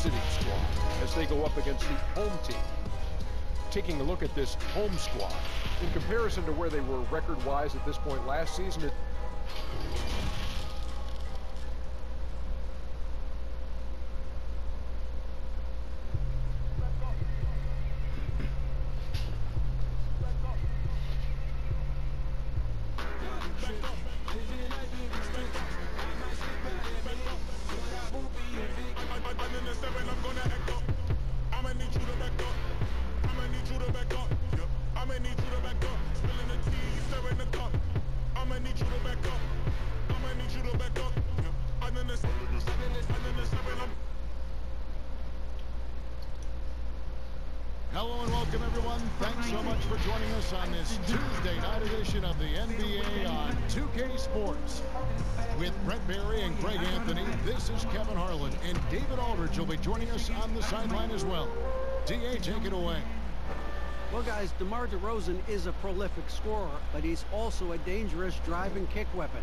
visiting squad as they go up against the home team. Taking a look at this home squad, in comparison to where they were record-wise at this point last season, Hello and welcome, everyone. Thanks so much for joining us on this Tuesday night edition of the NBA on 2K Sports. With Brett Barry and Greg Anthony, this is Kevin Harlan, and David Aldridge will be joining us on the sideline as well. DA, take it away. Well, guys, DeMar DeRozan is a prolific scorer, but he's also a dangerous drive and kick weapon.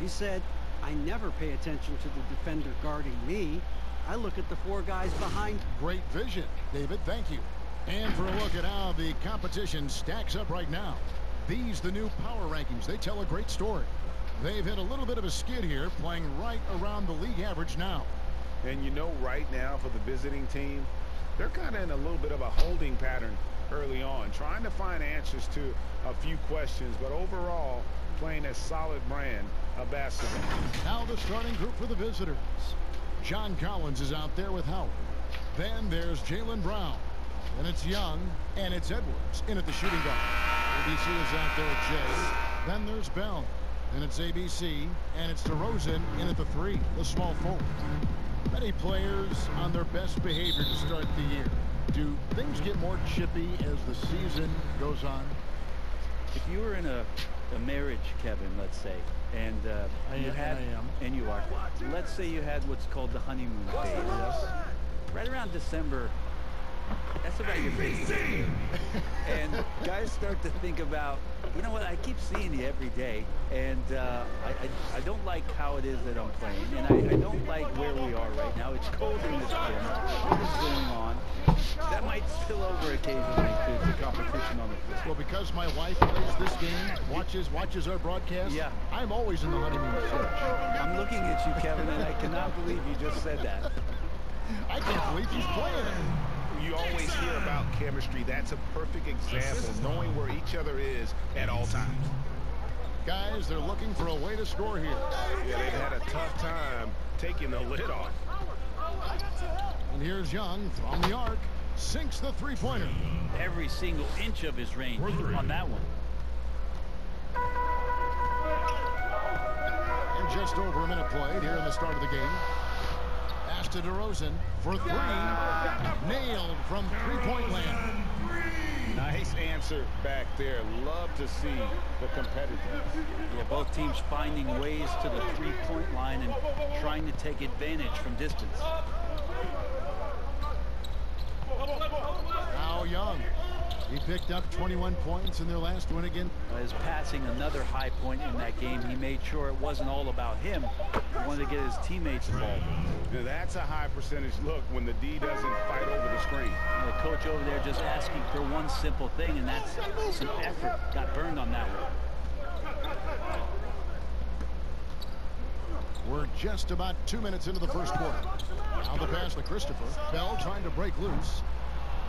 He said, "I never pay attention to the defender guarding me. I look at the four guys behind." Great vision, David. Thank you. And for a look at how the competition stacks up right now, these the new power rankings. They tell a great story. They've hit a little bit of a skid here, playing right around the league average now. And you know, right now for the visiting team, they're kind of in a little bit of a holding pattern early on, trying to find answers to a few questions, but overall playing a solid brand of basketball. Now the starting group for the visitors. John Collins is out there with Howard. Then there's Jaylen Brown. And it's Young, and it's Edwards in at the shooting guard. ABC is out there at Jay. Then there's Bell, and it's ABC, and it's DeRozan in at the 3, the small forward. Many players on their best behavior to start the year. Do things get more chippy as the season goes on? If you were in a marriage, Kevin, let's say, and you are. Let's say you had what's called the honeymoon phase. Right around December. That's about your business. And guys start to think about, you know what, I keep seeing you every day, and I don't like how it is that I'm playing, and I don't like where we are right now. It's cold in this gym. What's going on? That might spill over occasionally to the competition on the field. Well, because my wife plays this game, watches our broadcast, yeah, I'm always in the honeymoon stage. I'm looking at you, Kevin, and I cannot believe you just said that. I can't believe he's playing. You always hear about chemistry. That's a perfect example, knowing where each other is at all times. Guys, they're looking for a way to score here. Yeah, they've had a tough time taking the lid off. And here's Young from the arc, sinks the three-pointer. Every single inch of his range on that one. And just over a minute played here in the start of the game. Pass to DeRozan for 3. Nailed from three-point land. Nice answer back there. Love to see the competitiveness. Yeah, both teams finding ways to the three-point line and trying to take advantage from distance. Now Young. He picked up 21 points in their last win again. His passing, another high point in that game. He made sure it wasn't all about him. He wanted to get his teammates involved. Now that's a high percentage look when the D doesn't fight over the screen. And the coach over there just asking for one simple thing, and that's some effort. Got burned on that one. We're just about 2 minutes into the first quarter. Now the pass to Christopher. Bell trying to break loose.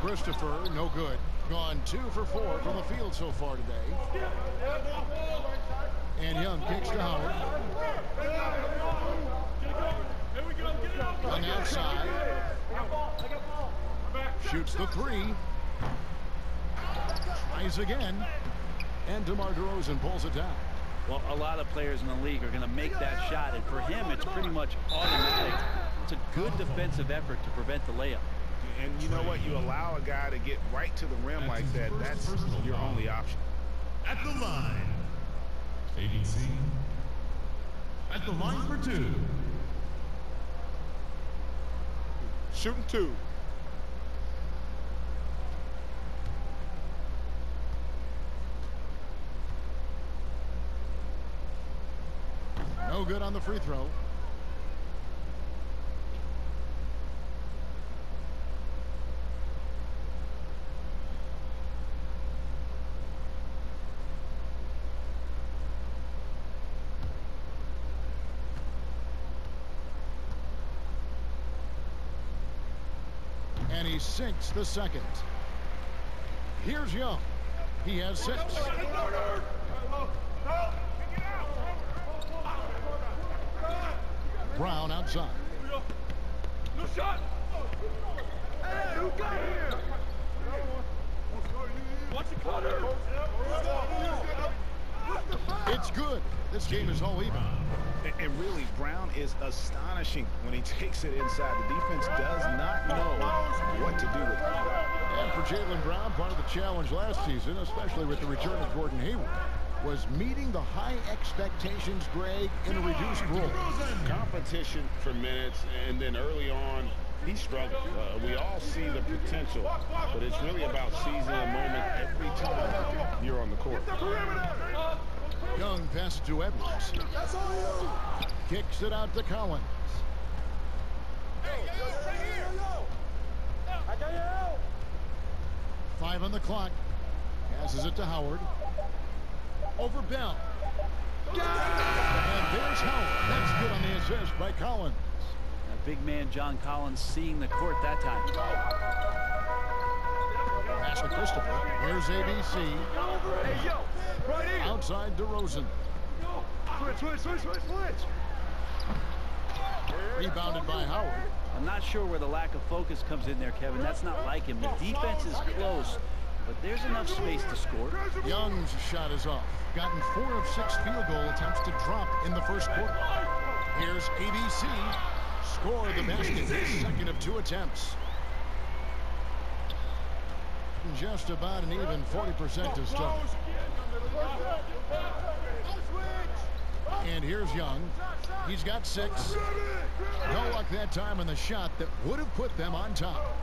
Christopher, no good. Gone 2 for 4 from the field so far today. And Young kicks to Howard. On the outside. Shoots the 3. Tries again. And DeMar DeRozan pulls it down. Well, a lot of players in the league are going to make that shot, and for him, it's pretty much automatic. It's a good defensive effort to prevent the layup. And you know what? You allow a guy to get right to the rim like that. That's your only option. At the line, ABC. At the line for 2. Shooting 2. No good on the free throw. And he sinks the second. Here's Young. He has 6. Brown outside. No shot. Hey, who got here? Watch the cutter. It's good. This game is all even. And really, Brown is astonishing when he takes it inside. The defense does not know what to do with it. And for Jaylen Brown, part of the challenge last season, especially with the return of Gordon Hayward, was meeting the high expectations, Greg, in a reduced role. Competition for minutes, and then early on, he struggled. We all see the potential, but it's really about seizing a moment every time you're on the court. Young passes to Edwards. Kicks it out to Collins. 5 on the clock. Passes it to Howard. Over Bell. And there's Howard. That's good on the assist by Collins. A big man, John Collins, seeing the court that time. Pass to Christopher. Here's ABC. Outside DeRozan. Switch. Rebounded by Howard. I'm not sure where the lack of focus comes in there, Kevin. That's not like him. The defense is close, but there's enough space to score. Young's shot is off. Gotten 4 of 6 field goal attempts to drop in the first quarter. Here's ABC. Score the basket. His second of 2 attempts. Just about an even 40% to start. And here's Young. He's got 6. No luck that time on the shot that would have put them on top.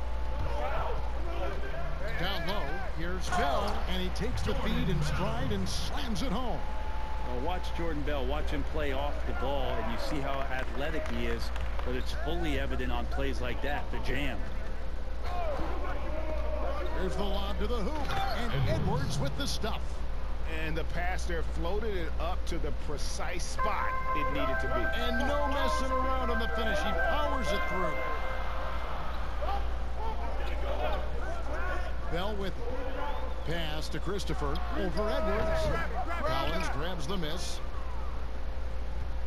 Down low, here's Bell, and he takes the feed in stride and slams it home. Well, watch Jordan Bell. Watch him play off the ball, and you see how athletic he is, but it's fully evident on plays like that, the jam. Here's the lob to the hoop, and Edwards with the stuff. And the pass there floated it up to the precise spot it needed to be. And no messing around on the finish. He powers it through. Bell with it. Pass to Christopher. Over Edwards. Collins grabs the miss.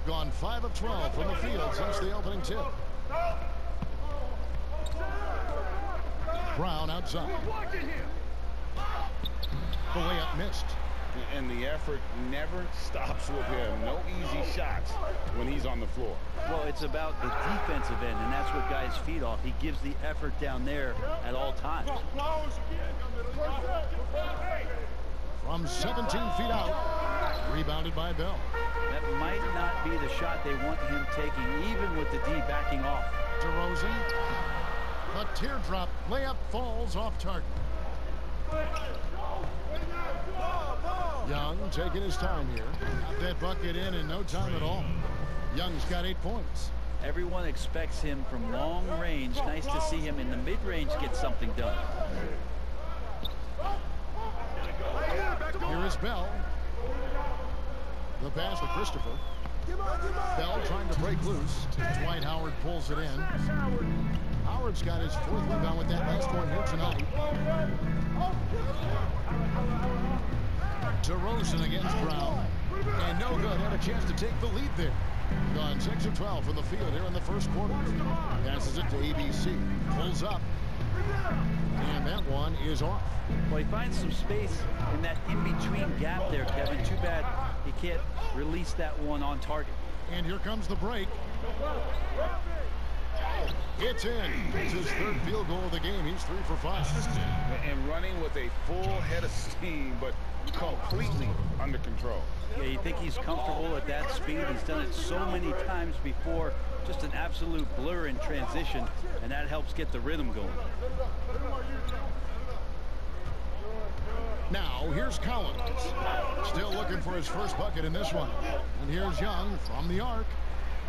Gone 5 of 12 from the field since the opening tip. Brown outside. The layup missed. And the effort never stops with him. No easy shots when he's on the floor. Well, it's about the defensive end, and that's what guys feed off. He gives the effort down there at all times. From 17 feet out. Rebounded by Bell. That might not be the shot they want him taking, even with the D backing off. DeRozan. A teardrop layup falls off target. Young taking his time here. Got that bucket in no time at all. Young's got 8 points. Everyone expects him from long range. Nice to see him in the mid-range get something done. Here is Bell. The pass to Christopher. Bell trying to break loose. Dwight Howard pulls it in. Howard's got his 4th rebound with that last one here tonight. DeRozan against Brown. And no good. Had a chance to take the lead there. Gone 6 of 12 from the field here in the first quarter. Passes it to ABC. Pulls up. And that one is off. Well, he finds some space in that in-between gap there, Kevin. Too bad he can't release that one on target. And here comes the break. It's in. It's his 3rd field goal of the game. He's 3 for 5. And running with a full head of steam, but completely under control. Yeah, you think he's comfortable at that speed. He's done it so many times before. Just an absolute blur in transition, and that helps get the rhythm going. Now, here's Collins. Still looking for his first bucket in this one. And here's Young from the arc.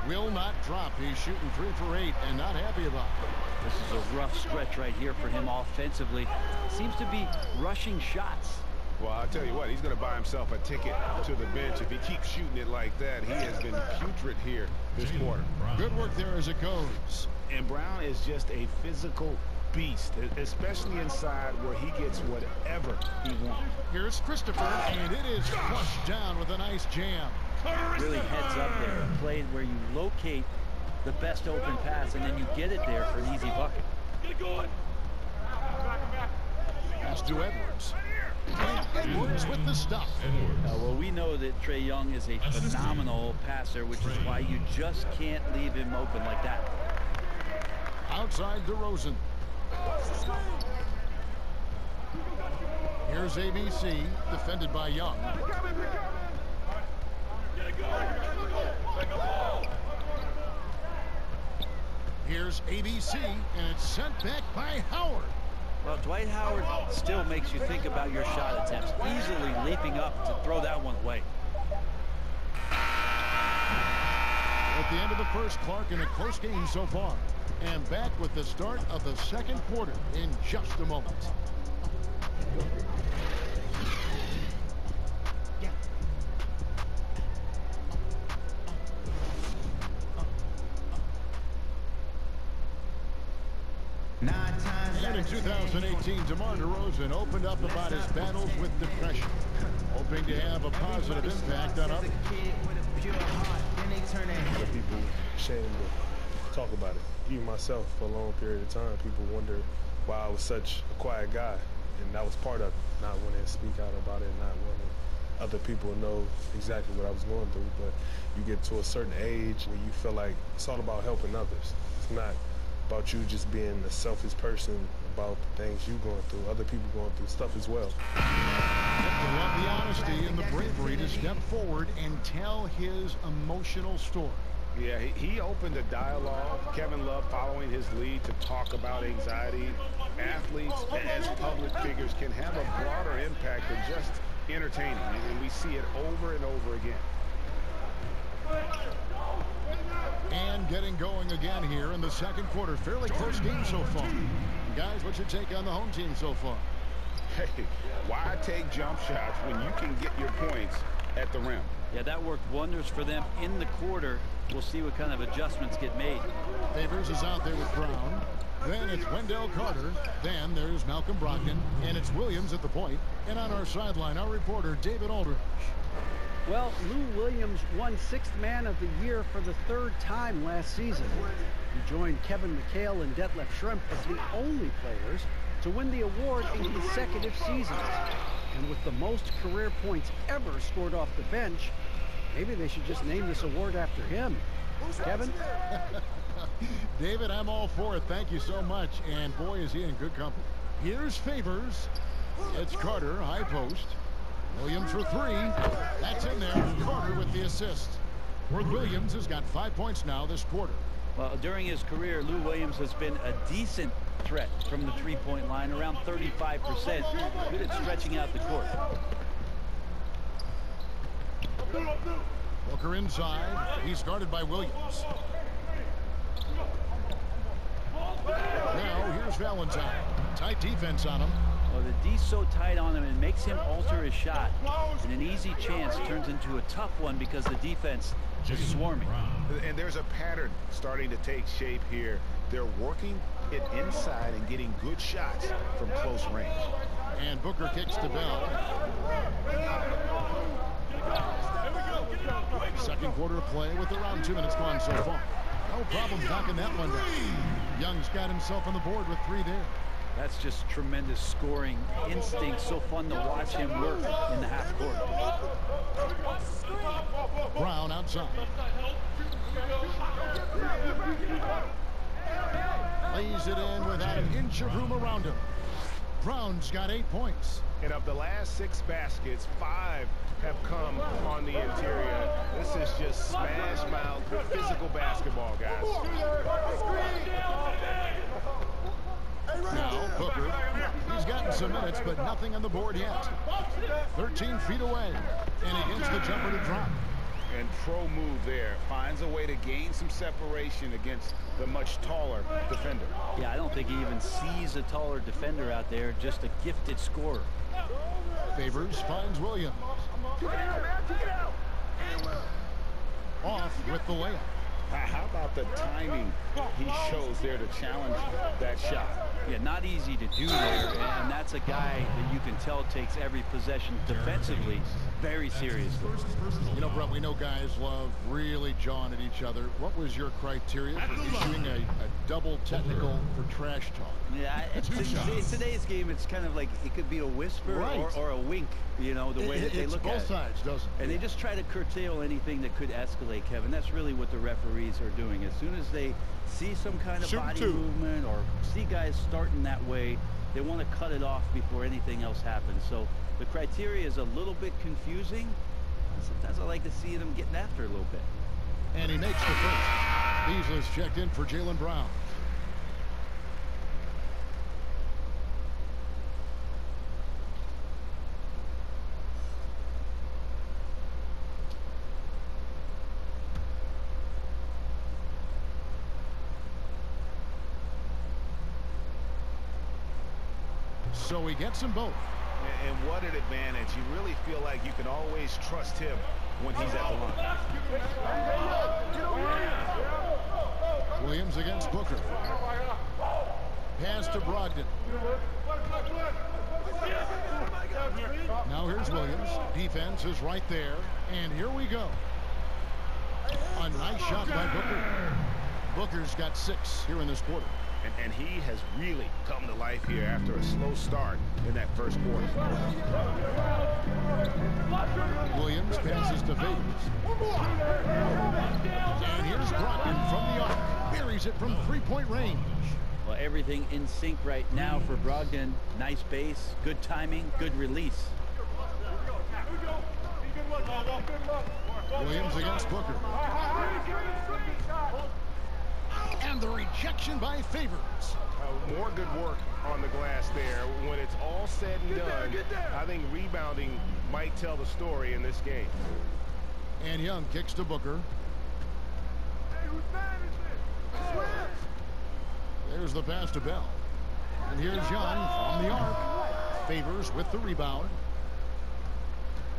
Will not drop. He's shooting 3 for 8 and not happy about it. This is a rough stretch right here for him offensively. Seems to be rushing shots. Well, I'll tell you what, he's going to buy himself a ticket to the bench. If he keeps shooting it like that, he has been putrid here this quarter. Good work there as it goes. And Brown is just a physical beast, especially inside where he gets whatever he wants. Here's Christopher, and it is flushed down with a nice jam. Really heads up there. A play where you locate the best open pass, and then you get it there for an easy bucket. Get going. Pass to Edwards. And Edwards with the stuff. Well, we know that Trae Young is a phenomenal passer, which is why you just can't leave him open like that. Outside DeRozan. Here's ABC, defended by Young. Here's ABC, and it's sent back by Howard. Well, Dwight Howard still makes you think about your shot attempts, easily leaping up to throw that one away. At the end of the first, Clark, in a close game so far. And back with the start of the second quarter in just a moment. And in 2018, DeMar DeRozan opened up about his battles with depression, hoping to have a positive impact on others. Other people ashamed to talk about it. Even myself, for a long period of time, people wonder why I was such a quiet guy, and that was part of it. Not wanting to speak out about it, not wanting other people to know exactly what I was going through. But you get to a certain age where you feel like it's all about helping others. It's not about you just being a selfish person about the things you're going through. Other people going through stuff as well. I love the honesty and the bravery to step forward and tell his emotional story. Yeah, he opened a dialogue. Kevin Love following his lead to talk about anxiety. Athletes as public figures can have a broader impact than just entertaining, and we see it over and over again. And getting going again here in the second quarter. Fairly close game so far. Guys, what's your take on the home team so far? Hey, why take jump shots when you can get your points at the rim? Yeah, that worked wonders for them in the quarter. We'll see what kind of adjustments get made. Favors is out there with Brown. Then it's Wendell Carter. Then there's Malcolm Brogdon. And it's Williams at the point. And on our sideline, our reporter, David Aldridge. Well, Lou Williams won Sixth Man of the Year for the third time last season. He joined Kevin McHale and Detlef Schrempf as the only players to win the award in consecutive seasons. And with the most career points ever scored off the bench, maybe they should just name this award after him. Kevin? David, I'm all for it. Thank you so much. And boy, is he in good company. Here's Favors. It's Carter, high post. Williams for three. That's in there. Carter with the assist. Williams has got 5 points now this quarter. Well, during his career, Lou Williams has been a decent threat from the three-point line, around 35%. Good at stretching out the court. Booker inside. He's guarded by Williams. Now here's Valentine. Tight defense on him. Well, the D's so tight on him, it makes him alter his shot. And an easy chance turns into a tough one because the defense is swarming. And there's a pattern starting to take shape here. They're working it inside and getting good shots from close range. And Booker kicks to Bell. Second quarter play with around 2 minutes gone so far. No problem knocking that one down. Young's got himself on the board with 3 there. That's just tremendous scoring instinct. So fun to watch him work in the half court. Brown outside. Lays it in without an inch of room around him. Brown's got 8 points. And of the last 6 baskets, 5 have come on the interior. This is just smash mouth physical basketball, guys. Now Booker, he's gotten some minutes, but nothing on the board yet. 13 feet away, and he gets the jumper to drop. And pro move there, finds a way to gain some separation against the much taller defender. Yeah, I don't think he even sees a taller defender out there, just a gifted scorer. Favors finds Williams. Off with the layup. How about the timing he shows there to challenge that shot? Yeah, not easy to do there, and that's a guy that you can tell takes every possession defensively very seriously. You know, Brett, we know guys love really jawing at each other. What was your criteria for issuing a double technical for trash talk? Yeah, in today's game, it's kind of like it could be a whisper or a wink, you know, the way that they look at it. It's both sides, doesn't it? And they just try to curtail anything that could escalate, Kevin. That's really what the referees are doing. As soon as they see some kind of body movement or see guys starting that way, they want to cut it off before anything else happens. So the criteria is a little bit confusing. Sometimes I like to see them getting after it a little bit. And he makes the first. Beasley's checked in for Jaylen Brown. So he gets them both. And what an advantage. You really feel like you can always trust him when he's at the line. Williams against Booker. Pass to Brogdon. Now here's Williams. Defense is right there. And here we go. A nice shot by Booker. Booker's got 6 here in this quarter. And he has really come to life here after a slow start in that first quarter. Williams passes to Favors. And here's Brogdon from the arc. Buries it from three-point range. Well, everything in sync right now for Brogdon. Nice base, good timing, good release. Williams against Booker. And the rejection by Favors. More good work on the glass there. When it's all said and done, I think rebounding might tell the story in this game. And Young kicks to Booker. Hey, whose man is this? There's the pass to Bell. And here's Young from the arc. Favors with the rebound.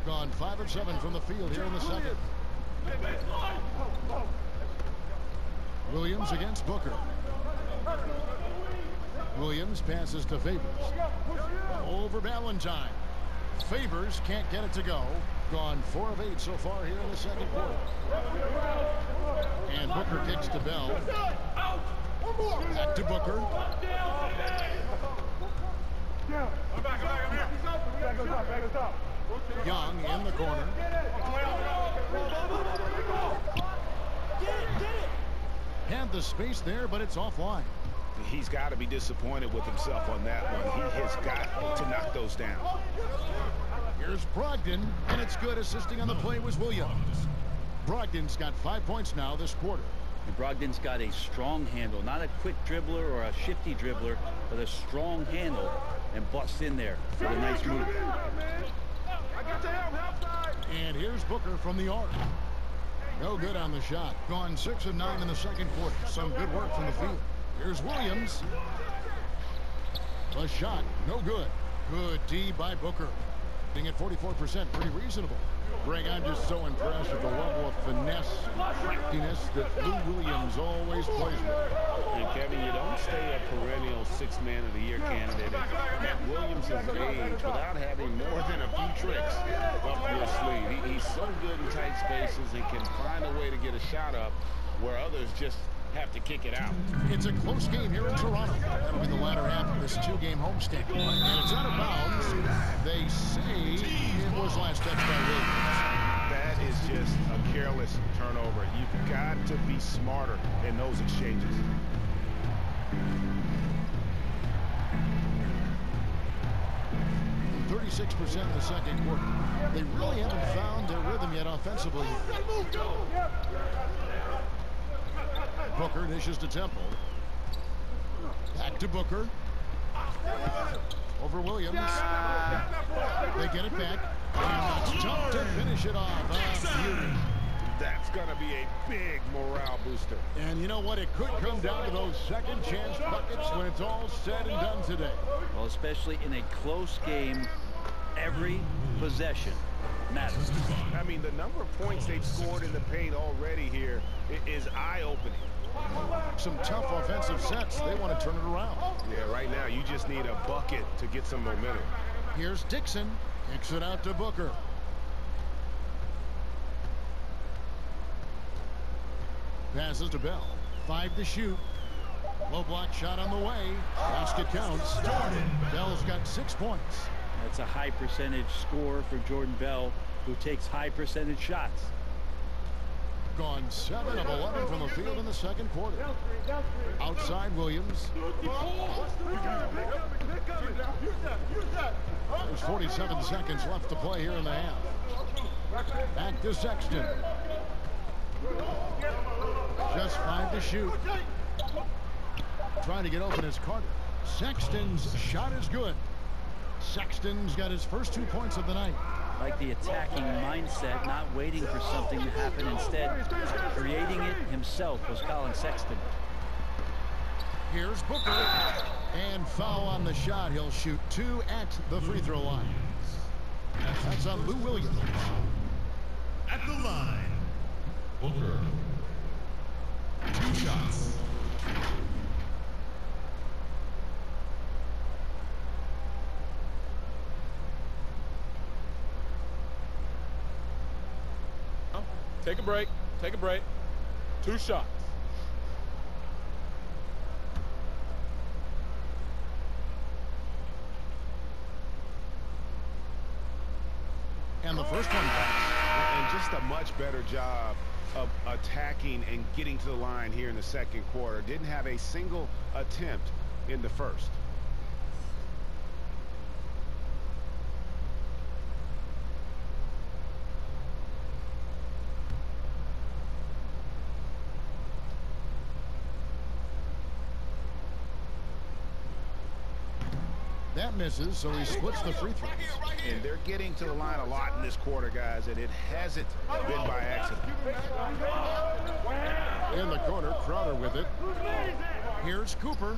Gone 5 of 7 from the field here in the second. Williams against Booker. Williams passes to Favors. Over Valentine. Favors can't get it to go. Gone 4 of 8 so far here in the second quarter. And Booker kicks to Bell. Back to Booker. Young in the corner. Had the space there, but it's offline. He's got to be disappointed with himself on that one. He has got to knock those down. Here's Brogdon, and it's good. Assisting on the play was Williams. Brogdon's got 5 points now this quarter. And Brogdon's got a strong handle, not a quick dribbler or a shifty dribbler, but a strong handle, and busts in there for a nice move. And here's Booker from the arc. No good on the shot. Gone 6 of 9 in the second quarter. Some good work from the field. Here's Williams. The shot, no good. Good D by Booker. Being at 44%, pretty reasonable. Greg, I'm just so impressed with the level of finesse and craftiness that Lou Williams always plays with. And Kevin, you don't stay a perennial 6th Man of the Year candidate at Williams' age without having more than a few tricks up your sleeve. He's so good in tight spaces and can find a way to get a shot up where others just have to kick it out. It's a close game here in Toronto. That'll be the latter half of this 2-game homestand. And it's out of bounds. They say it was last touch by Williams. That is just a careless turnover. You've got to be smarter in those exchanges. And 36% in the second quarter. They really haven't found their rhythm yet offensively. Booker dishes to Temple. Back to Booker. Over Williams. They get it back. And it's tough to finish it off. Beauty. That's going to be a big morale booster. And you know what? It could come down to those second chance buckets when it's all said and done today. Well, especially in a close game, every possession matters. I mean, the number of points they've scored in the paint already here is eye-opening. Some tough offensive sets. They want to turn it around. Yeah, right now You just need a bucket to get some momentum. Here's Dixon. Kicks it out to Booker. Passes to Bell. 5 to shoot. Low block shot on the way. Basket counts. Bell's got 6 points. That's a high percentage score for Jordan Bell, who takes high percentage shots. Gone 7 of 11 from the field in the second quarter. Outside Williams. There's 47 seconds left to play here in the half. Back to Sexton. Just 5 to shoot. Trying to get open is Carter. Sexton's shot is good. Sexton's got his first 2 points of the night. Like the attacking mindset, not waiting for something to happen, instead creating it himself was Colin Sexton. Here's Booker. And foul on the shot. He'll shoot 2 at the free throw line. That's on Lou Williams. At the line, Booker. 2 shots. Take a break. Take a break. 2 shots. And the first one back. And just a much better job of attacking and getting to the line here in the second quarter. Didn't have a single attempt in the first. That misses, so he splits the free throws. And they're getting to the line a lot in this quarter, guys, and it hasn't been by accident. In the corner, Crowder with it. Here's Cooper.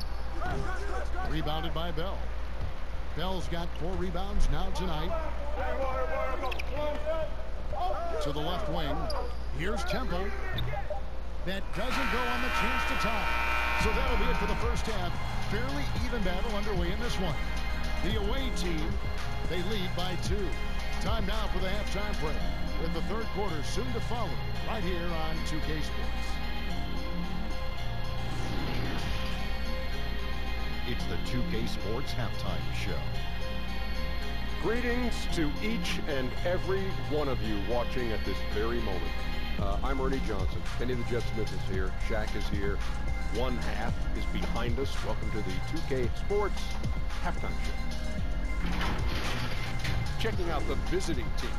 Rebounded by Bell. Bell's got 4 rebounds now tonight. To the left wing. Here's Temple. That doesn't go on the chance to tie. So that'll be it for the first half. Fairly even battle underway in this one. The away team, they lead by 2. Time now for the halftime break, with the third quarter soon to follow, right here on 2K Sports. It's the 2K Sports Halftime Show. Greetings to each and every one of you watching at this very moment. I'm Ernie Johnson. Kenny the Jet Smith is here. Shaq is here. One half is behind us. Welcome to the 2K Sports Halftime Show. Checking out the visiting team.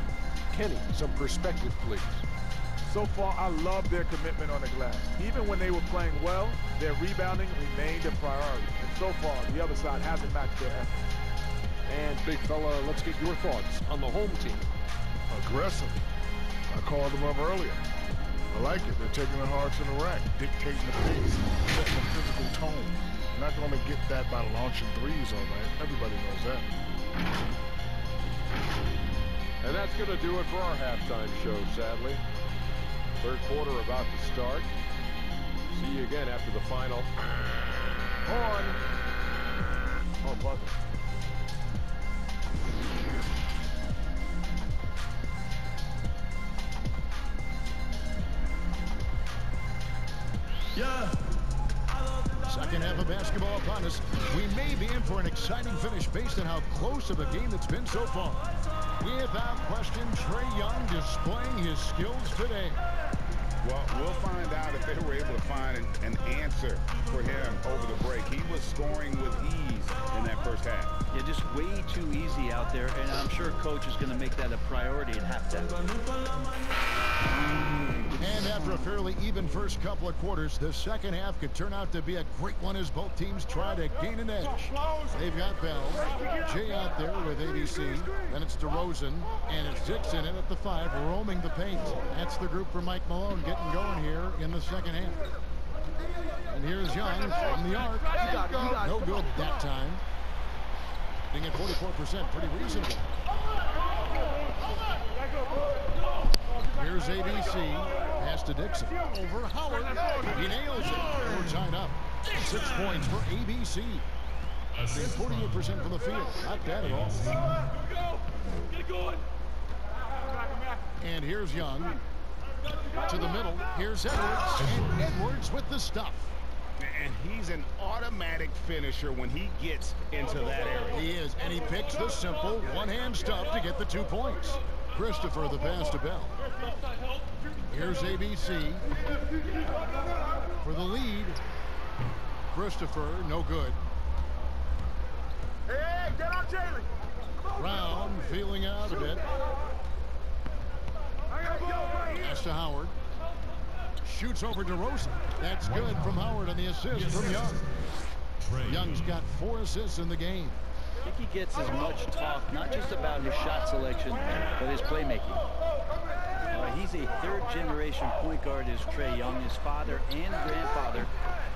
Kenny, some perspective, please. So far, I love their commitment on the glass. Even when they were playing well, their rebounding remained a priority. And so far, the other side hasn't matched their effort. And big fella, let's get your thoughts on the home team. Aggressive. I called them up earlier. I like it. They're taking it hard to the rack, dictating the pace, setting the physical tone. You're not going to get that by launching threes all night. Everybody knows that. And that's going to do it for our halftime show, sadly. Third quarter about to start. See you again after the final. Horn. Oh, buzzer. Yeah. Second half of basketball upon us. We may be in for an exciting finish based on how close of a game it's been so far. Without question, Trae Young displaying his skills today. Well, we'll find out if they were able to find an answer for him over the break. He was scoring with ease in that first half. Yeah, just way too easy out there, and I'm sure coach is going to make that a priority at halftime. And after a fairly even first couple of quarters, the second half could turn out to be a great one as both teams try to gain an edge. They've got Bell, Jay out there with ABC, then it's DeRozan, and it's Dixon in at the 5, roaming the paint. That's the group for Mike Malone getting going here in the second half. And here's Young from the arc. No good that time. Being at 44%, pretty reasonable. Here's ABC. Pass to Dixon. Over Howard. He nails it. We're tied up. 6 points for ABC. Assist 48% from the field. Not bad at all. Get going. And here's Young. To the middle. Here's Edwards. And Edwards with the stuff. And he's an automatic finisher when he gets into that area. He is. And he picks the simple one-hand stuff to get the 2 points. Christopher the pass to Bell. Here's ABC. For the lead. Christopher, no good. Hey, get on Jalen. Brown feeling out a bit. Pass to Howard. Shoots over to Rosen. That's good from Howard on the assist from Young. Young's got 4 assists in the game. I think he gets as much talk, not just about his shot selection, but his playmaking. He's a third-generation point guard as Trae Young. His father and grandfather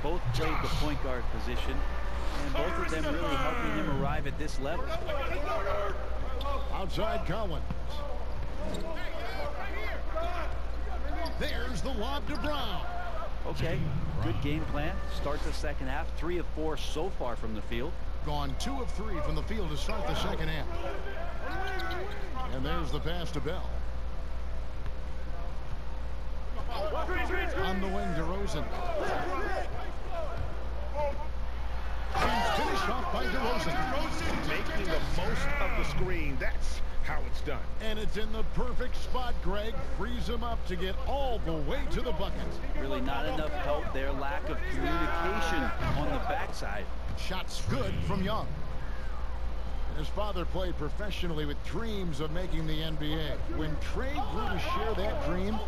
both played the point guard position, and both of them really helping him arrive at this level. Outside Collins. There's the lob to Brown. Okay, good game plan. Start the second half. 3 of 4 so far from the field. Gone 2 of 3 from the field to start the second half. And there's the pass to Bell. On the wing to Rosen. And finished off by DeRozan. Making the most of the screen. That's how it's done. And it's in the perfect spot, Greg. Frees him up to get all the way to the bucket. Really not enough help there. Lack of communication on the backside. Shots good from Young. His father played professionally with dreams of making the NBA. When Trae grew to share that dream,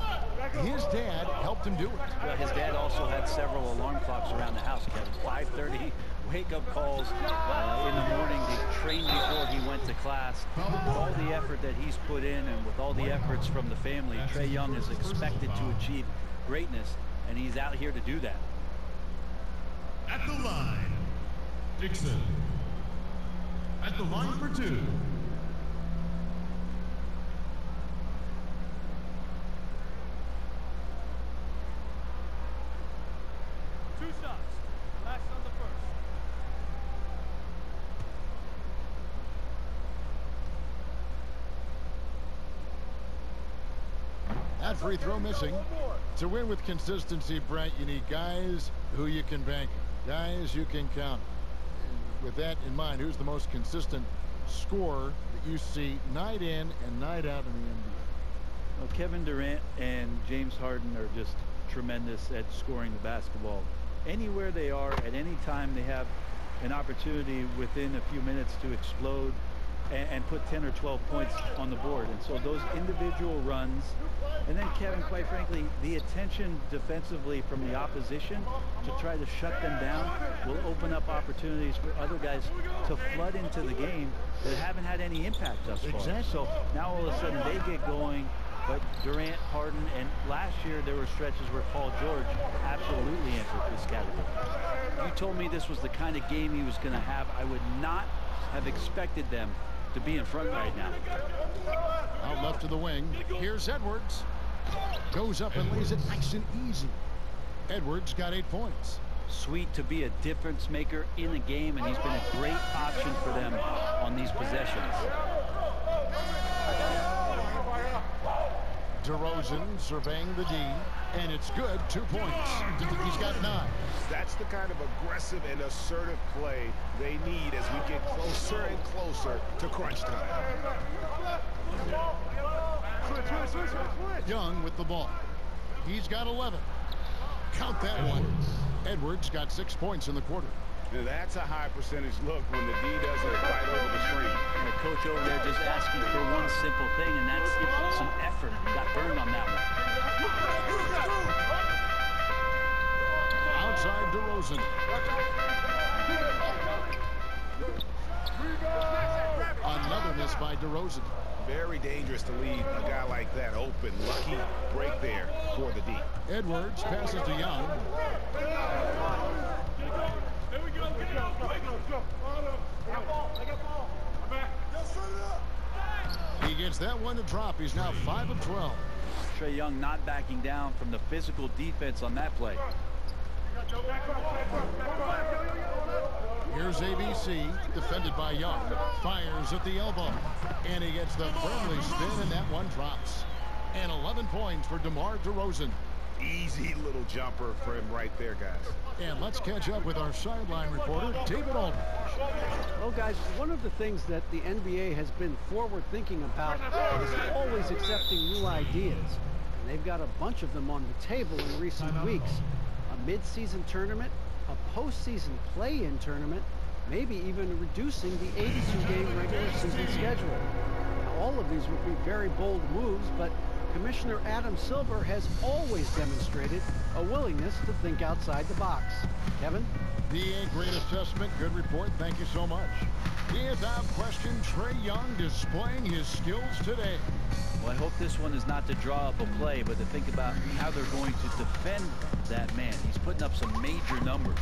his dad helped him do it. Well, his dad also had several alarm clocks around the house, Kevin. 5:30 wake-up calls in the morning to train before he went to class. With all the effort that he's put in and with all the efforts from the family, Trae Young is expected to achieve greatness, and he's out here to do that. At the line, Dixon. At the line for 2. That free throw missing. To win with consistency, Brent, you need guys who you can bank, guys you can count. And with that in mind, who's the most consistent scorer that you see night in and night out in the NBA? Well, Kevin Durant and James Harden are just tremendous at scoring the basketball. Anywhere they are, at any time, they have an opportunity within a few minutes to explode and put 10 or 12 points on the board. And so those individual runs, and then Kevin, quite frankly, the attention defensively from the opposition to try to shut them down will open up opportunities for other guys to flood into the game that haven't had any impact thus far. Exactly. So now all of a sudden they get going, but Durant, Harden, and last year there were stretches where Paul George absolutely entered this category. You told me this was the kind of game he was going to have. I would not have expected them to be in front right now. Out left to the wing. Here's Edwards. Goes up and lays it nice and easy. Edwards got 8 points. Sweet to be a difference maker in the game, and he's been a great option for them on these possessions. DeRozan surveying the D, and it's good. 2 points. He's got 9. That's the kind of aggressive and assertive play they need as we get closer and closer to crunch time. Young with the ball. He's got 11. Count that one. Edwards got 6 points in the quarter. Now that's a high percentage look when the D does it right over the screen. And the coach over there just asking for one simple thing, and that's some effort. Got burned on that one. Outside DeRozan. Another miss by DeRozan. Very dangerous to leave a guy like that open. Lucky break there for the D. Edwards passes to Young. There we go. Get go. He gets that one to drop. He's now 5 of 12. Trae Young not backing down from the physical defense on that play. Here's ABC, defended by Young. Fires at the elbow. And he gets the friendly spin, and that one drops. And 11 points for DeMar DeRozan. Easy little jumper for him right there, guys. And let's catch up with our sideline reporter, David Aldridge. Well, guys, one of the things that the NBA has been forward-thinking about is always accepting new ideas. And they've got a bunch of them on the table in recent weeks. A mid-season tournament, a postseason play-in tournament, maybe even reducing the 82-game regular season schedule. Now, all of these would be very bold moves, but Commissioner Adam Silver has always demonstrated a willingness to think outside the box. Kevin? The great assessment. Good report. Thank you so much. Without question, Trae Young displaying his skills today. Well, I hope this one is not to draw up a play, but to think about how they're going to defend that man. He's putting up some major numbers.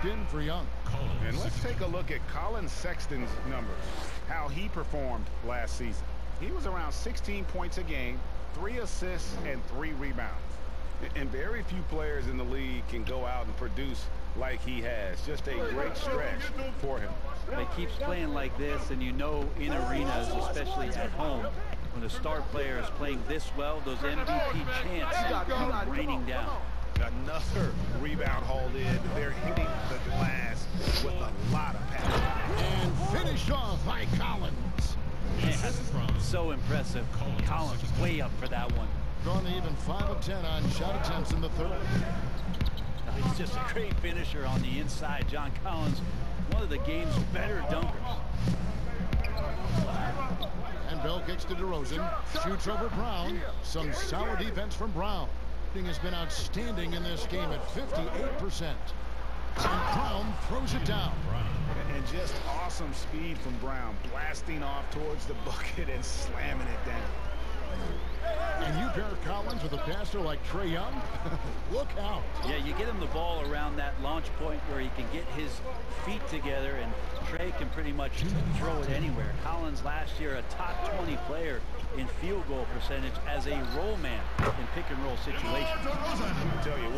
In for Young. And let's take a look at Colin Sexton's numbers, how he performed last season. He was around 16 points a game, 3 assists, and 3 rebounds. And very few players in the league can go out and produce like he has. Just a great stretch for him. He keeps playing like this, and you know in arenas, especially at home, when a star player is playing this well, those MVP chants come raining down. Another rebound hauled in. They're hitting the glass with a lot of passion. And finished off by Collins. Man, so impressive. Collins way up for that one. Gone even 5 of 10 on shot attempts in the third. He's just a great finisher on the inside. John Collins, one of the game's better dunkers. And Bell kicks to DeRozan. Shoots over Brown. Some solid defense from Brown. Has been outstanding in this game at 58%. And Brown throws it down. And just awesome speed from Brown, blasting off towards the bucket and slamming it down. And you pair Collins with a passer like Trae Young, look out. Yeah, you get him the ball around that launch point where he can get his feet together, and Trae can pretty much throw it anywhere. Collins last year a top 20 player in field goal percentage as a roll man in pick and roll situations. I'll tell you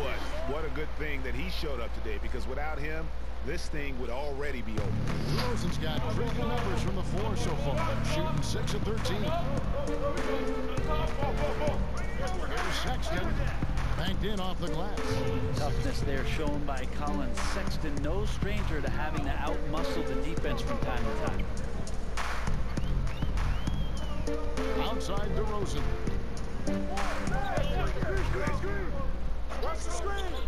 what a good thing that he showed up today, because without him, this thing would already be over. DeRozan's got pretty good numbers from the floor so far, shooting 6 of 13. Here's Sexton, banked in off the glass. Toughness there shown by Colin Sexton, no stranger to having to outmuscle the defense from time to time. Outside DeRozan.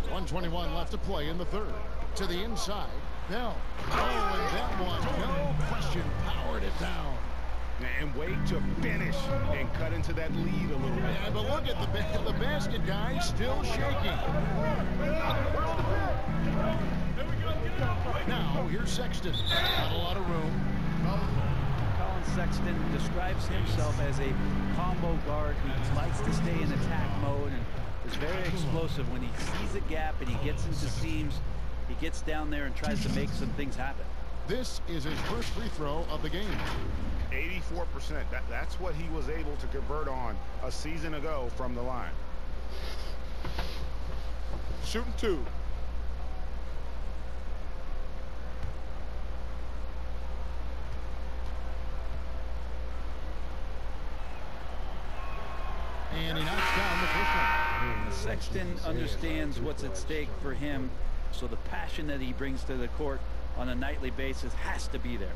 1:21 left to play in the third. To the inside, Bell. Oh, and that one, no question, powered it down. And wait to finish and cut into that lead a little bit. Yeah, but look at the basket, guys, still shaking. Now, here's Sexton. Not a lot of room. Colin Sexton describes himself as a combo guard who likes to stay in attack mode and is very explosive. When he sees a gap and he gets into seams, he gets down there and tries to make some things happen. This is his first free throw of the game. 84%. That's what he was able to convert on a season ago from the line. Shooting 2. And he knocks down the first one. Sexton understands what's at stake for him, so the passion that he brings to the court on a nightly basis has to be there.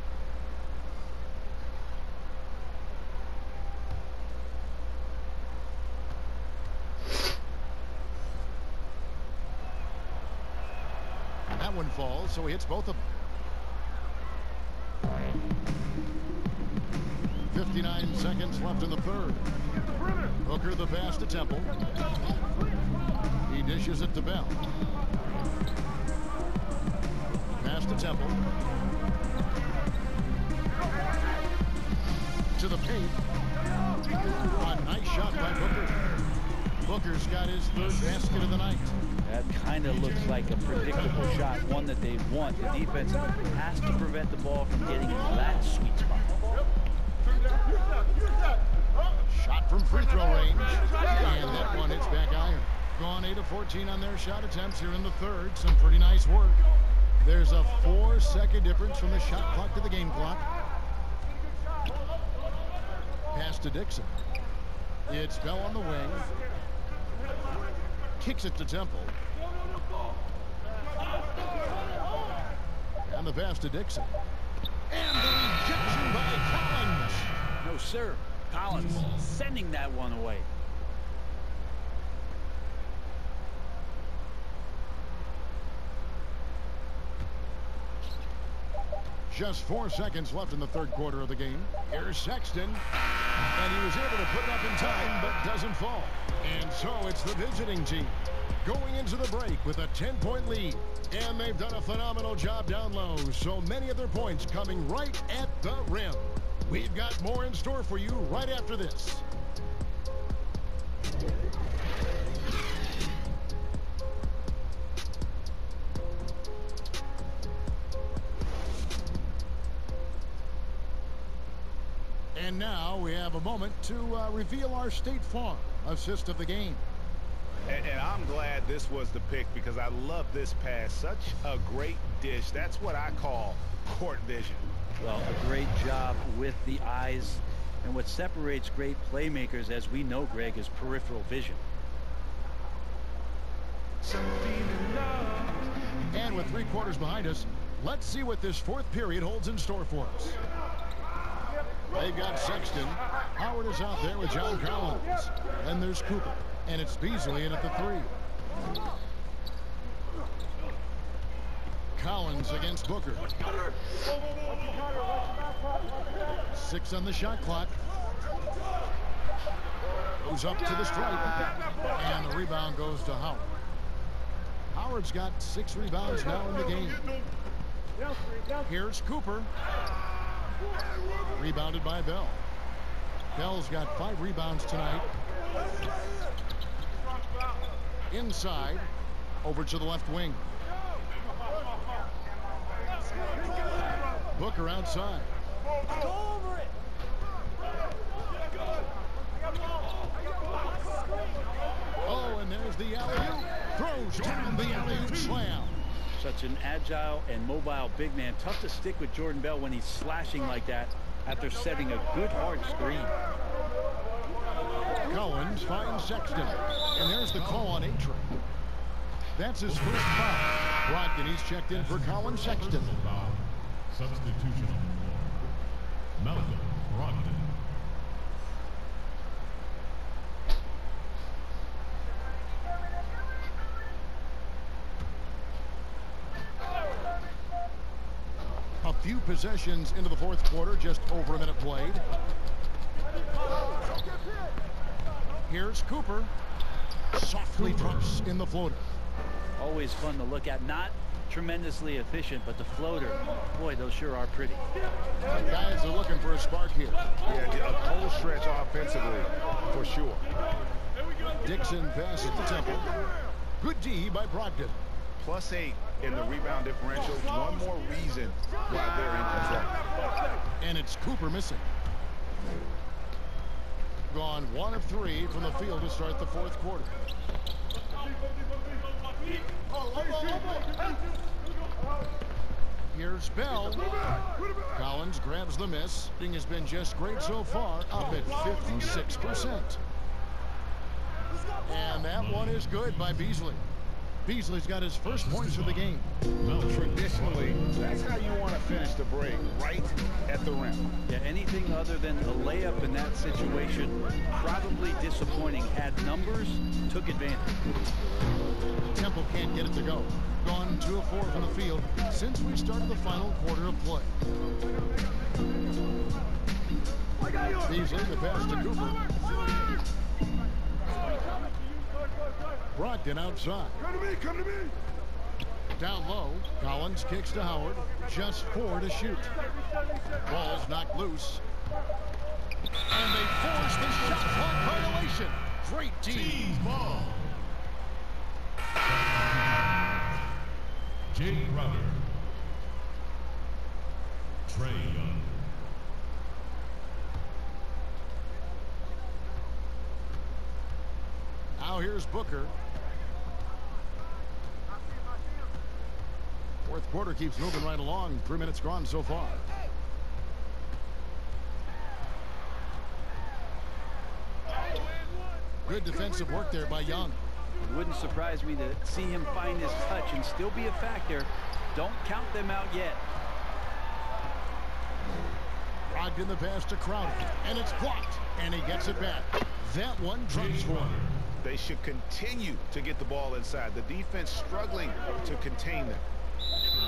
That one falls, so he hits both of them. 59 seconds left in the third. Hooker the pass to Temple. He dishes it to Bell. Pass to Temple. To the paint. A nice shot by Booker. Booker's got his third basket of the night. That kind of looks like a predictable shot, one that they want. The defense has to prevent the ball from getting into that sweet spot. Shot from free throw range. And that one hits back iron. Gone 8 of 14 on their shot attempts here in the third. Some pretty nice work. There's a 4-second difference from the shot clock to the game clock. Pass to Dixon. It's Bell on the wing. Kicks it to Temple. And the pass to Dixon. And the rejection by Collins. No, sir. Collins sending that one away. Just 4 seconds left in the third quarter of the game. Here's Sexton. And he was able to put it up in time, but doesn't fall. And so it's the visiting team going into the break with a 10-point lead. And they've done a phenomenal job down low. So many of their points coming right at the rim. We've got more in store for you right after this. And now we have a moment to reveal our State Farm assist of the game. And I'm glad this was the pick because I love this pass. Such a great dish. That's what I call court vision. Well, a great job with the eyes. And what separates great playmakers, as we know, Greg, is peripheral vision. And with 3 quarters behind us, let's see what this fourth period holds in store for us. They've got Sexton. Howard is out there with John Collins. Then there's Cooper. And it's Beasley in at the 3. Collins against Booker. 6 on the shot clock. Goes up to the stripe. And the rebound goes to Howard. Howard's got 6 rebounds now in the game. Here's Cooper. Rebounded by Bell. Bell's got 5 rebounds tonight. Inside. Over to the left wing. Booker outside. Oh, and there's the alley-oop. Throws down the alley-oop slam. Such an agile and mobile big man. Tough to stick with Jordan Bell when he's slashing like that after setting a good hard screen. Collins finds Sexton. And there's the call on A-Train. That's his first foul. Brogdon, he's checked in for Colin Sexton. Substitution on the floor. Malcolm Brogdon. A few possessions into the fourth quarter, just over a minute played. Here's Cooper. Softly drops in the floater. Always fun to look at. Not tremendously efficient, but the floater, boy, those sure are pretty. Guys are looking for a spark here. Yeah, a cold stretch offensively, for sure. Dixon passes to Temple. Good D by Brogdon. +8 in the rebound differential. One more reason why they're in control. And it's Cooper missing. Gone 1 of 3 from the field to start the fourth quarter. Here's Bell. Collins grabs the miss. Thing has been just great so far, up at 56%. And that one is good by Beasley. Beasley's got his first points of the game. Traditionally, that's how you want to finish the break, right at the rim. Yeah, anything other than the layup in that situation, probably disappointing. Had numbers, took advantage. Temple can't get it to go. Gone 2 of 4 from the field since we started the final quarter of play. Beasley, the pass to Cooper. Brogdon outside. Come to me, come to me. Down low, Collins kicks to Howard. Just 4 to shoot. Ball's knocked loose. And they force the shot clock violation. Great Team ball. Jake Crowder. Trey Young. Now here's Booker. Fourth quarter keeps moving right along. 3 minutes gone so far. Good defensive work there by Young. It wouldn't surprise me to see him find his touch and still be a factor. Don't count them out yet. Brogdon the pass to Crowder, and it's blocked, and he gets it back. That one drops for him. They should continue to get the ball inside. The defense struggling to contain them.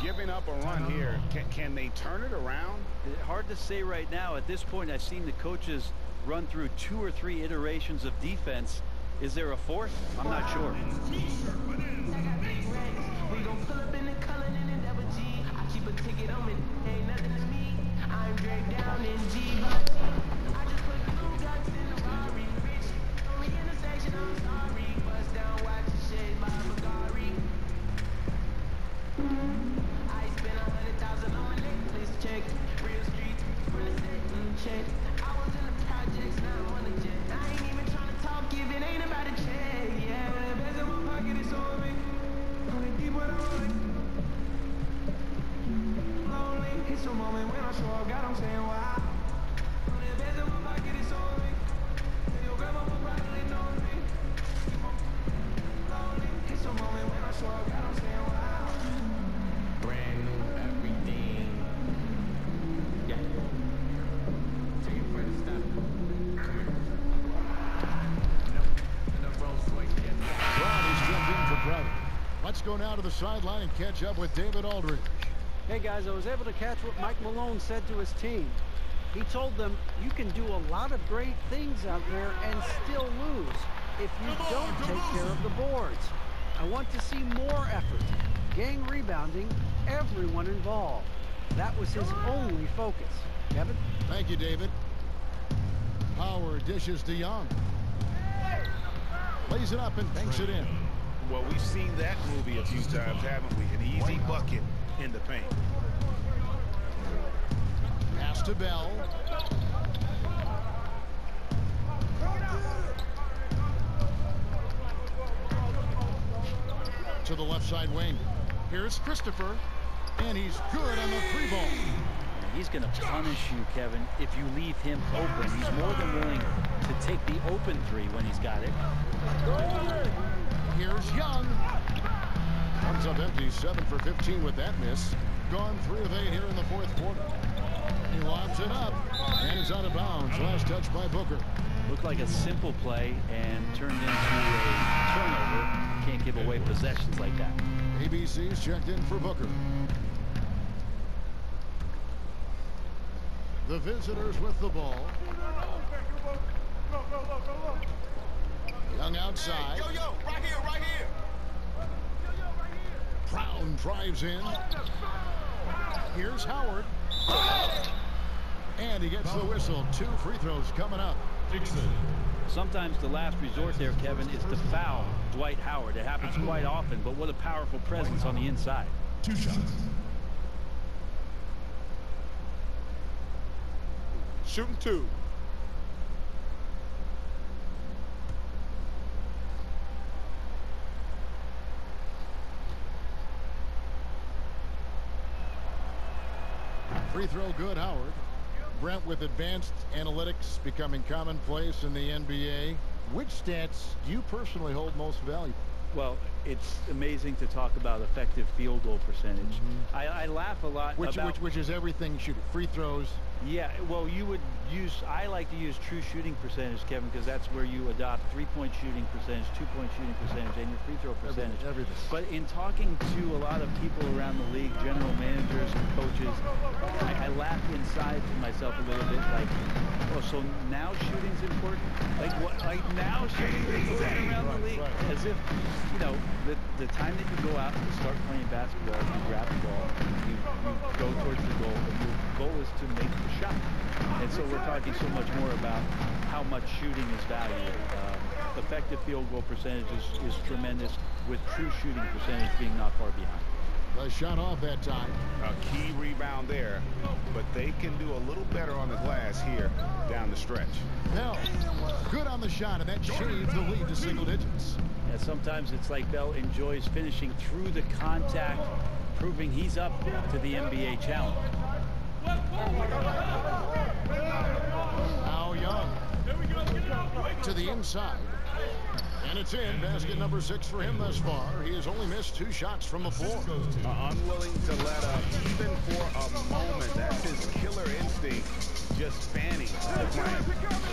Giving up a run here. Can they turn it around? Hard to say right now. At this point, I've seen the coaches run through 2 or 3 iterations of defense. Is there a fourth? I'm not sure. We gon' pull up in the color and the double G. I keep a ticket on me, ain't nothing to me. I'm Drake down in G. I just put blue guts in the Rari. Rich on the intersection, I'm sorry. Bust down, watch the shade by Magari. I spent 100,000 on my necklace check. Real street from the second check. I was in the projects, now I'm on the jet. I ain't even trying to talk if it ain't about a check. Yeah, the best in my pocket is on me. Only people that rolling. Lonely, it's a moment when I show up, God, I'm saying why. Only the best in my pocket is on me. Your grandma will probably know me. Lonely, it's a moment when I show up, God, I'm saying why. Brand new everything. Yeah. Take it for the step. Come here. Brown is jumped in for Crowder. Let's go now to the sideline and catch up with David Aldridge. Hey guys, I was able to catch what Mike Malone said to his team. He told them you can do a lot of great things out there and still lose if you don't take care of the boards. I want to see more effort, gang rebounding, everyone involved. That was his only focus. Kevin? Thank you, David. Howard dishes to Young. Lays it up and banks it in. Well, we've seen that movie a few times, haven't we? An easy bucket in the paint. Pass to Bell. To the left side wing. Here's Christopher. And he's good on the 3 ball. He's going to punish you, Kevin, if you leave him open. He's more than willing to take the open 3 when he's got it. Here's Young. Comes up empty, 7 for 15 with that miss. Gone 3 of 8 here in the fourth quarter. He lobs it up, and it's out of bounds. Last touch by Booker. Looked like a simple play and turned into a turnover. Can't give away possessions like that. ABC's checked in for Booker. The visitors with the ball. Young outside. Yo, right here, right here. Brown drives in. Here's Howard. And he gets the whistle. 2 free throws coming up. Sometimes the last resort there, Kevin, is to foul Dwight Howard. It happens quite often, but what a powerful presence on the inside. 2 shots. Shooting 2. Free throw good, Howard. Brent, with advanced analytics becoming commonplace in the NBA, which stats do you personally hold most valuable? Well, it's amazing to talk about effective field goal percentage. I laugh a lot about... Which is everything shooting. Free throws. Yeah, well, you would use... I like to use true shooting percentage, Kevin, because that's where you adopt 3-point shooting percentage, 2-point shooting percentage, and your free throw percentage. Everything. But in talking to a lot of people around the league, general managers and coaches, I laugh inside to myself a little bit, like, Oh, so now shooting's important? Like what? Like now shooting's important around the league? Right. As if, you know, the time that you go out and start playing basketball, you grab the ball, you go towards the goal, and your goal is to make the shot. And so we're talking so much more about how much shooting is valued. Effective field goal percentage is tremendous, with true shooting percentage being not far behind. The shot off that time. A key rebound there, but they can do a little better on the glass here down the stretch. Bell, good on the shot, and that shaves the lead to single digits. Yeah, sometimes it's like Bell enjoys finishing through the contact, proving he's up to the NBA challenge. Now Young to the inside. And it's in. Basket number 6 for him thus far. He has only missed 2 shots from the floor. Unwilling to let up even for a moment. That's his killer instinct, just fanning the play.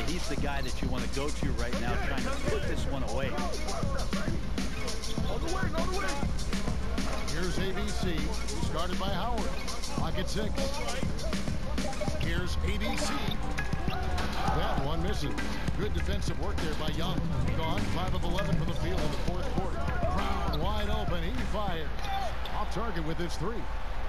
He's the guy that you want to go to right now, trying to put this one away. Here's ABC. He's guarded by Howard. Pocket 6. Here's ABC. That one misses. Good defensive work there by Young. Gone 5 of 11 from the field in the 4th quarter. Brown wide open. He fires. Off target with his 3.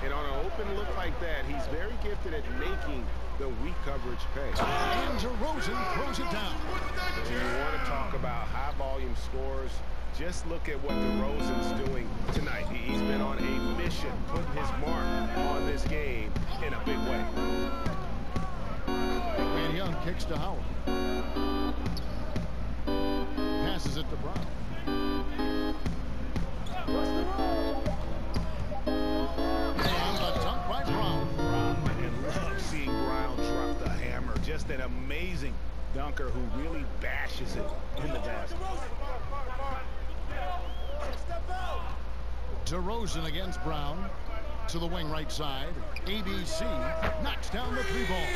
And on an open look like that, he's very gifted at making the weak coverage pay. And DeRozan throws it down. If you want to talk about high volume scores, just look at what DeRozan's doing tonight. He's been on a mission, putting his mark on this game in a big way. And Young kicks to Howard. Passes it to Brown. And a dunk by Brown. And love seeing Brown drop the hammer. Just an amazing dunker who really bashes it in the basket. DeRozan against Brown. To the wing right side. ABC knocks down the 3 ball.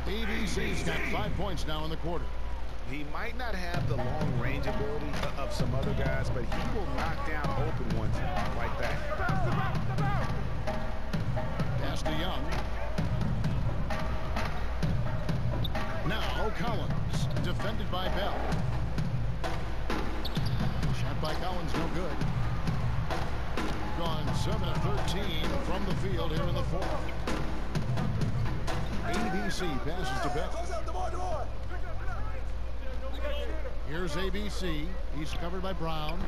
ABC's got 5 points now in the quarter. He might not have the long range ability of some other guys, but he will knock down open ones like that. Pass to Young. Now Collins, defended by Bell. Shot by Collins, no good. Gone 7 of 13 from the field here in the 4th. ABC passes to Bell. Here's ABC. He's covered by Brown.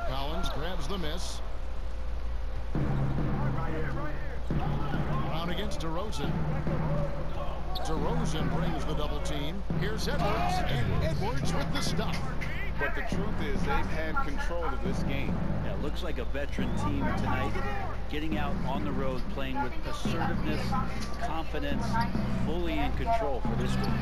Collins grabs the miss. Brown against DeRozan. DeRozan brings the double team. Here's Edwards, and Edwards with the stop. But the truth is they've had control of this game. Yeah, looks like a veteran team tonight, getting out on the road, playing with assertiveness, confidence, fully in control for this one.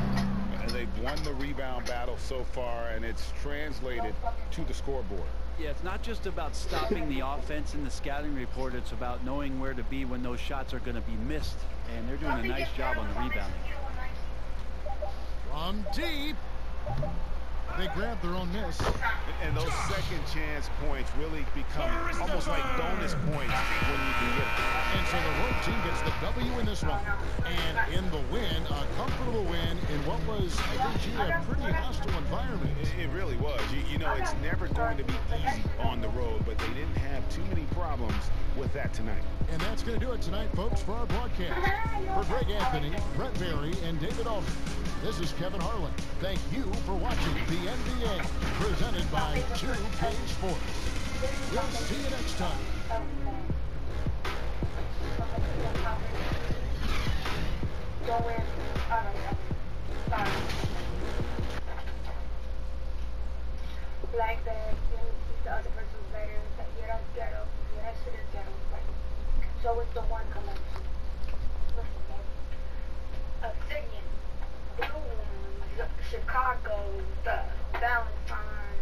And they've won the rebound battle so far, and it's translated to the scoreboard. Yeah, it's not just about stopping the offense in the scouting report. It's about knowing where to be when those shots are going to be missed. And they're doing a nice job on the rebounding. From deep. They grab their own miss. And those second chance points really become almost like bonus points when you do it. And so the road team gets the W in this one. And in the win, a comfortable win in what was, I think, a pretty hostile environment. It really was. You know, it's never going to be easy on the road, but they didn't have too many problems with that tonight. And that's going to do it tonight, folks, for our broadcast. For Greg Anthony, Brett Berry, and David Aldridge, this is Kevin Harlan. Thank you for watching the NBA, presented by 2K Sports. We'll see you next time. Like that, the other person's better. Yeah, that's ghetto. Yeah, that shit is ghetto. So it's the one collection. Listen, baby. Obsidian, Blue Ones, Chicago, the Valentine,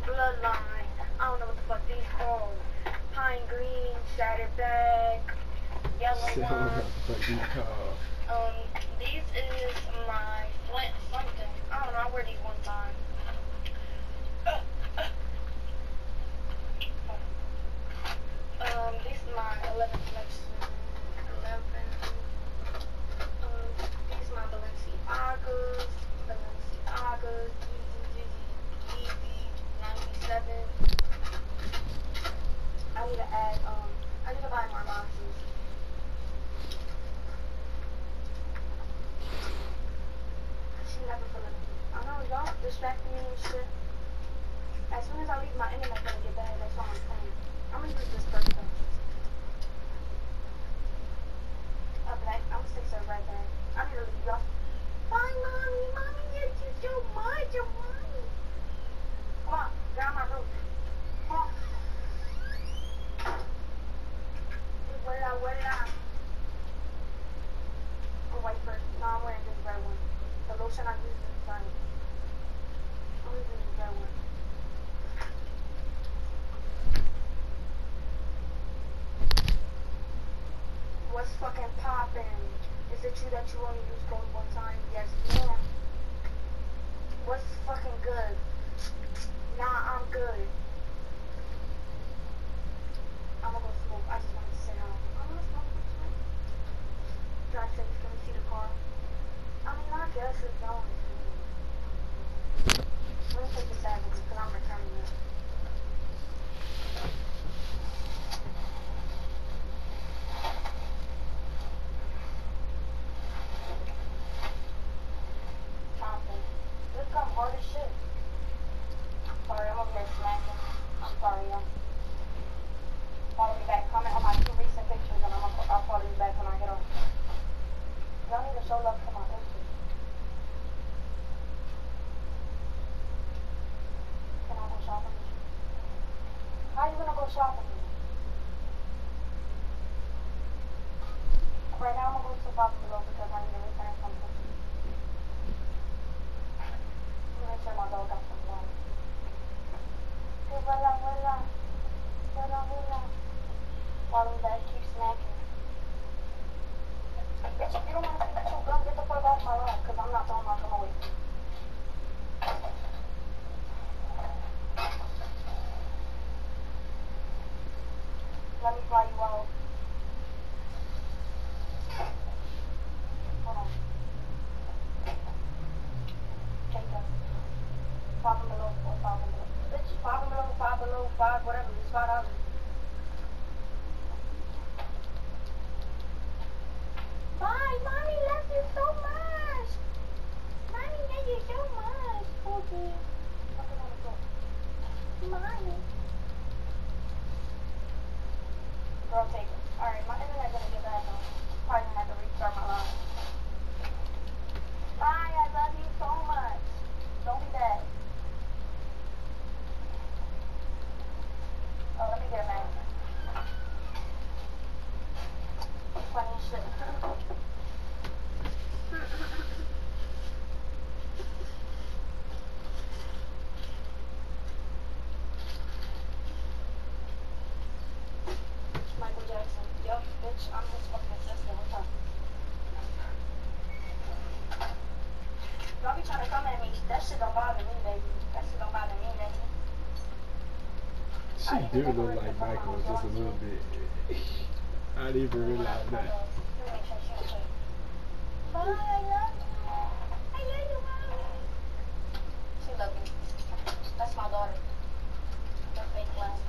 Bloodline. I don't know what the fuck these called. Pine Green, Shatterback, Yellow One. These is my Flint something. I don't know. I wear these one time. This is my 11 collection. 11. These is my Balenciaga. need to add, I need to buy more boxes. She never for me. I know, y'all distracting me and shit. As soon as I leave, my internet's gonna get bad. That's all I'm saying. I'm gonna use this first though. I'm gonna stick to it right there. I need to leave y'all. Bye, mommy. Mommy needs you so much. Mommy. Come on, get on my roof. Come on. Just wear it out, wear it out. I'm white first. No, I'm wearing this red one. The lotion I used is fine. I'm using this red one. What's fucking poppin'? Is it true that you only use code one time? Yes, ma'am. What's fucking good? Nah, I'm good. I'm gonna go smoke. I just wanted to sit down. I'm gonna smoke this way. Drive safe. Can we see the car? I mean, I guess it's going to. Let me take the bag with me because I'm returning it. This come hard as shit. Sorry, I'm over here smacking. I'm sorry, y'all. Follow me back. Comment on my 2 recent pictures and I'll follow you back when I get off. Y'all need to show love to my pictures. Can I go shopping with you? How you gonna go shopping with me? Right now I'm gonna go to Papa Below because I need to return some pictures. Make sure my dog got some water. Okay, voila. Follow me back, keep snacking. Bitch, if you don't want to see the gum, get the fuck off my lawn, because I'm not throwing my gum away. Let me fly you out. Hold on. Take that. 5 below, 5 below. Bitch, 5 below, 5 below, 5, whatever, it's $5. Bye, mommy loves you so much. Mommy loves you so much. Okay. Fucking on the floor. Mommy. Girl, take it. Alright, my internet's gonna get bad though. Probably gonna have to restart my line. Bye, I love you so much. Don't be bad. Oh, let me get a man. Funny as shit. Michael Jackson. Yup, bitch, I'm his fucking sister. What's up? Y'all be trying to come at me. That shit don't bother me, baby. That shit don't bother me, baby. She do look like Michael just a little bit. I didn't even realize that. Bye, I love you. I love you, mommy. She love me. That's my daughter. Her fake glass.